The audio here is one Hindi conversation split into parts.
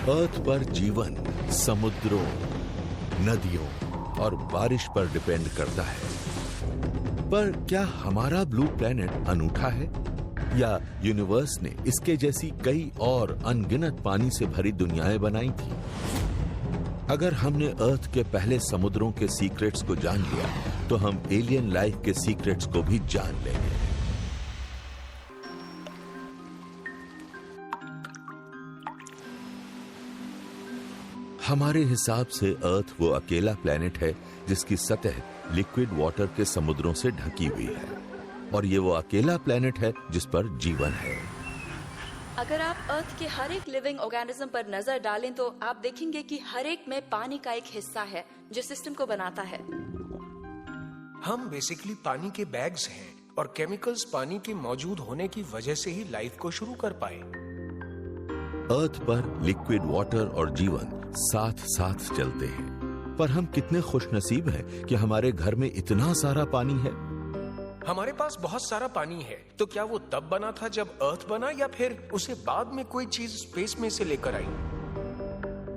अर्थ पर जीवन समुद्रों, नदियों और बारिश पर डिपेंड करता है। पर क्या हमारा ब्लू प्लैनेट अनूठा है या यूनिवर्स ने इसके जैसी कई और अनगिनत पानी से भरी दुनियाएं बनाई थी? अगर हमने अर्थ के पहले समुद्रों के सीक्रेट्स को जान लिया तो हम एलियन लाइफ के सीक्रेट्स को भी जान लेंगे। हमारे हिसाब से अर्थ वो अकेला प्लैनेट है जिसकी सतह लिक्विड वाटर के समुद्रों से ढकी हुई है, और ये वो अकेला प्लैनेट है जिस पर जीवन है। अगर आप अर्थ के हर एक लिविंग ऑर्गेनिज्म पर नजर डालें तो आप देखेंगे कि हर एक में पानी का एक हिस्सा है जो सिस्टम को बनाता है। हम बेसिकली पानी के बैग्स हैं और केमिकल्स पानी के मौजूद होने की वजह से ही लाइफ को शुरू कर पाए। अर्थ पर लिक्विड वाटर और जीवन साथ साथ चलते हैं, पर हम कितने खुशनसीब हैं कि हमारे घर में इतना सारा पानी है। हमारे पास बहुत सारा पानी है, तो क्या वो तब बना था जब अर्थ बना या फिर उसे बाद में कोई चीज स्पेस में से लेकर आई?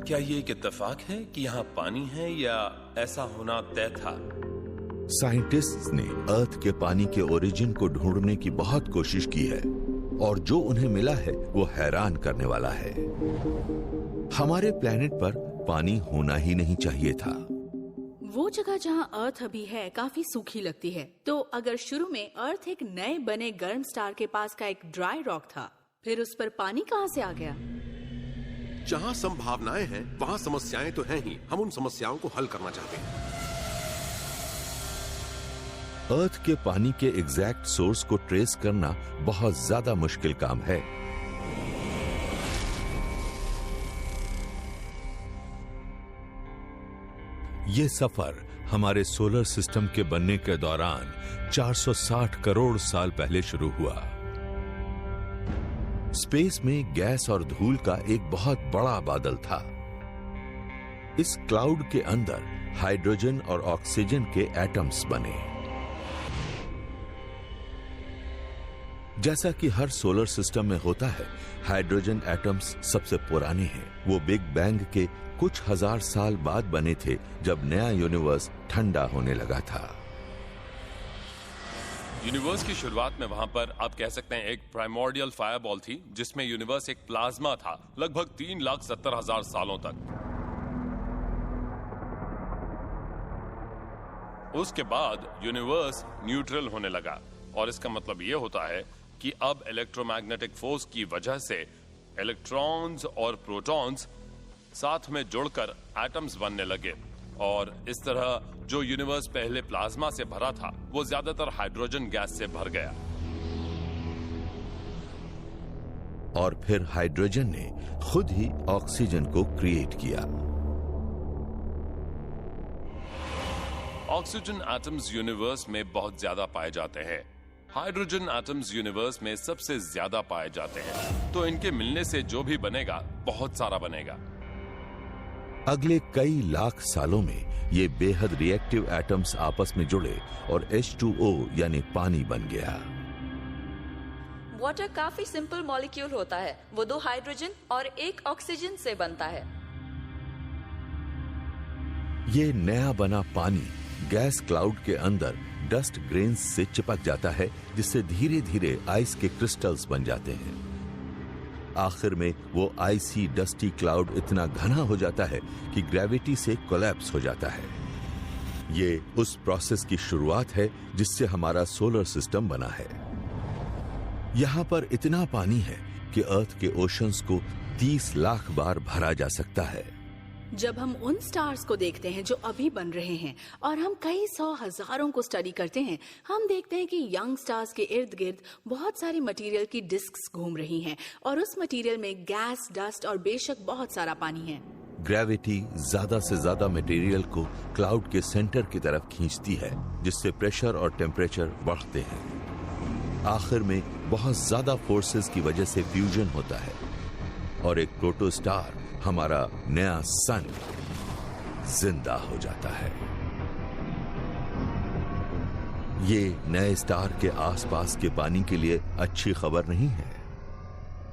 क्या ये एक इत्तेफाक है कि यहाँ पानी है या ऐसा होना तय था? साइंटिस्ट्स ने अर्थ के पानी के ओरिजिन को ढूंढने की बहुत कोशिश की है, और जो उन्हें मिला है वो हैरान करने वाला है। हमारे प्लेनेट पर पानी होना ही नहीं चाहिए था। वो जगह जहाँ अर्थ अभी है काफी सूखी लगती है, तो अगर शुरू में अर्थ एक नए बने गर्म स्टार के पास का एक ड्राई रॉक था, फिर उस पर पानी कहाँ से आ गया? जहाँ संभावनाएं हैं वहाँ समस्याएं तो हैं ही। हम उन समस्याओं को हल करना चाहते हैं। अर्थ के पानी के एग्जैक्ट सोर्स को ट्रेस करना बहुत ज्यादा मुश्किल काम है। ये सफर हमारे सोलर सिस्टम के बनने के दौरान 460 करोड़ साल पहले शुरू हुआ। स्पेस में गैस और धूल का एक बहुत बड़ा बादल था। इस क्लाउड के अंदर हाइड्रोजन और ऑक्सीजन के एटम्स बने। जैसा कि हर सोलर सिस्टम में होता है, हाइड्रोजन एटम्स सबसे पुराने हैं। वो बिग बैंग के कुछ हजार साल बाद बने थे, जब नया यूनिवर्स ठंडा होने लगा था। यूनिवर्स की शुरुआत में वहां पर आप कह सकते हैं एक प्राइमोर्डियल फायरबॉल थी, जिसमें यूनिवर्स एक प्लाज्मा था लगभग 3,70,000 सालों तक। उसके बाद यूनिवर्स न्यूट्रल होने लगा, और इसका मतलब यह होता है कि अब इलेक्ट्रोमैग्नेटिक फोर्स की वजह से इलेक्ट्रॉन्स और प्रोटॉन्स साथ में जुड़कर एटम्स बनने लगे, और इस तरह जो यूनिवर्स पहले प्लाज्मा से भरा था वो ज्यादातर हाइड्रोजन गैस से भर गया। और फिर हाइड्रोजन ने खुद ही ऑक्सीजन को क्रिएट किया। ऑक्सीजन एटम्स यूनिवर्स में बहुत ज्यादा पाए जाते हैं। हाइड्रोजन एटम्स यूनिवर्स में सबसे ज्यादा पाए जाते हैं, तो इनके मिलने से जो भी बनेगा बहुत सारा बनेगा। अगले कई लाख सालों में ये बेहद रिएक्टिव एटम्स आपस में जुड़े और H2O यानी पानी बन गया। वाटर काफी सिंपल मॉलिक्यूल होता है। वो 2 हाइड्रोजन और 1 ऑक्सीजन से बनता है। ये नया बना पानी गैस क्लाउड के अंदर डस्ट ग्रेन्स से चिपक जाता है, जिससे धीरे धीरे आइस के क्रिस्टल्स बन जाते हैं। आखिर में वो आइसी डस्टी क्लाउड इतना घना हो जाता है कि ग्रेविटी से कोलैप्स हो जाता है। ये उस प्रोसेस की शुरुआत है जिससे हमारा सोलर सिस्टम बना है। यहां पर इतना पानी है कि अर्थ के ओशंस को 30 लाख बार भरा जा सकता है। जब हम उन स्टार्स को देखते हैं जो अभी बन रहे हैं और हम कई 100 हजारों को स्टडी करते हैं, हम देखते हैं कि यंग स्टार्स के इर्द गिर्द बहुत सारी मटेरियल की डिस्क्स घूम रही हैं, और उस मटेरियल में गैस, डस्ट और बेशक बहुत सारा पानी है। ग्रेविटी ज्यादा से ज्यादा मटेरियल को क्लाउड के सेंटर की तरफ खींचती है, जिससे प्रेशर और टेम्परेचर बढ़ते हैं। आखिर में बहुत ज्यादा फोर्सेस की वजह से फ्यूजन होता है, और एक प्रोटोस्टार, हमारा नया सन, जिंदा हो जाता है। ये नए स्टार के आसपास के पानी के लिए अच्छी खबर नहीं है।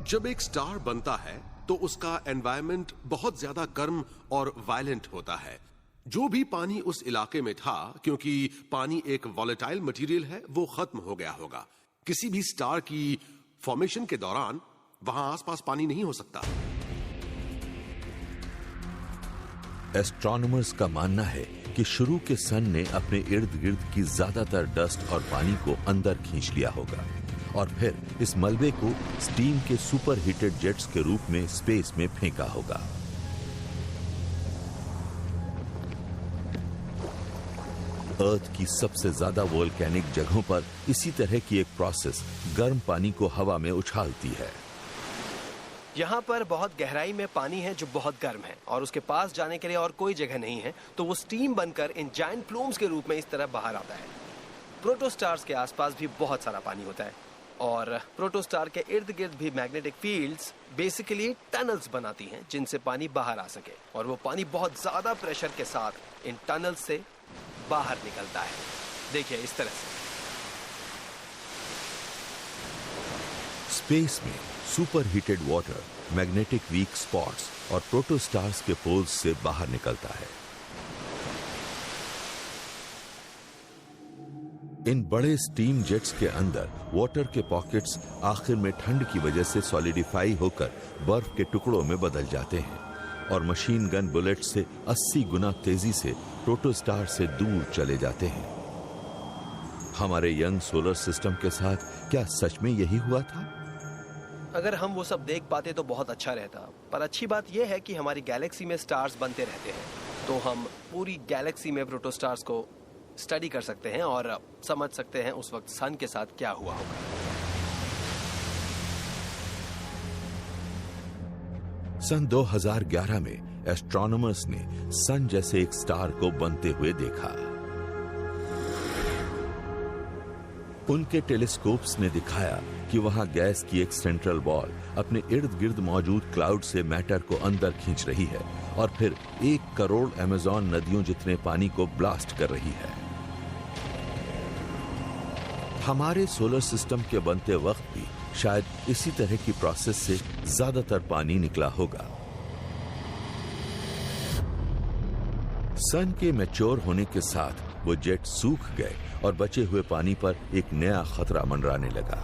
जब एक स्टार बनता है तो उसका एनवायरनमेंट बहुत ज्यादा गर्म और वायलेंट होता है। जो भी पानी उस इलाके में था, क्योंकि पानी एक वॉलेटाइल मटेरियल है, वो खत्म हो गया होगा। किसी भी स्टार की फॉर्मेशन के दौरान वहां आसपास पानी नहीं हो सकता। एस्ट्रोनॉमर्स का मानना है कि शुरू के सन ने अपने इर्द गिर्द की ज्यादातर डस्ट और पानी को अंदर खींच लिया होगा और फिर इस मलबे को स्टीम के सुपर हीटेड जेट्स के रूप में स्पेस में फेंका होगा। अर्थ की सबसे ज्यादा वोल्केनिक जगहों पर इसी तरह की एक प्रोसेस गर्म पानी को हवा में उछालती है। यहाँ पर बहुत गहराई में पानी है जो बहुत गर्म है और उसके पास जाने के लिए और कोई जगह नहीं है, तो वो स्टीम बनकर इन जायंट प्लूम्स के रूप में इस तरह बाहर आता है। प्रोटोस्टार्स के आसपास भी बहुत सारा पानी होता है और प्रोटोस्टार के इर्द गिर्द भी मैग्नेटिक फील्ड्स बेसिकली टनल्स बनाती हैं जिनसे पानी बाहर आ सके, और वो पानी बहुत ज्यादा प्रेशर के साथ इन टनल्स से बाहर निकलता है। देखिए इस तरह से। स्पेस में super heated water magnetic weak spots और प्रोटोस्टार्स के पोल्स से बाहर निकलता है। इन बड़े स्टीम जेट्स के अंदर वाटर के पॉकेट्स आखिर में ठंड की वजह से सॉलिडिफाई होकर बर्फ के टुकड़ों में बदल जाते हैं और मशीन गन बुलेट से 80 गुना तेजी से प्रोटोस्टार से दूर चले जाते हैं। हमारे यंग सोलर सिस्टम के साथ क्या सच में यही हुआ था? अगर हम वो सब देख पाते तो बहुत अच्छा रहता, पर अच्छी बात यह है कि हमारी गैलेक्सी में स्टार्स बनते रहते हैं, तो हम पूरी गैलेक्सी में प्रोटोस्टार्स को स्टडी कर सकते हैं और समझ सकते हैं उस वक्त सन के साथ क्या हुआ होगा। सन 2011 में एस्ट्रोनॉमर्स ने सन जैसे एक स्टार को बनते हुए देखा। उनके टेलीस्कोप्स ने दिखाया कि वहां गैस की एक सेंट्रल बॉल अपने इर्द गिर्द मौजूद क्लाउड से मैटर को अंदर खींच रही है और फिर 1 करोड़ अमेज़न नदियों जितने पानी को ब्लास्ट कर रही है। हमारे सोलर सिस्टम के बनते वक्त भी शायद इसी तरह की प्रोसेस से ज्यादातर पानी निकला होगा। सन के मैच्योर होने के साथ वो जेट सूख गए और बचे हुए पानी पर एक नया खतरा मंडराने लगा।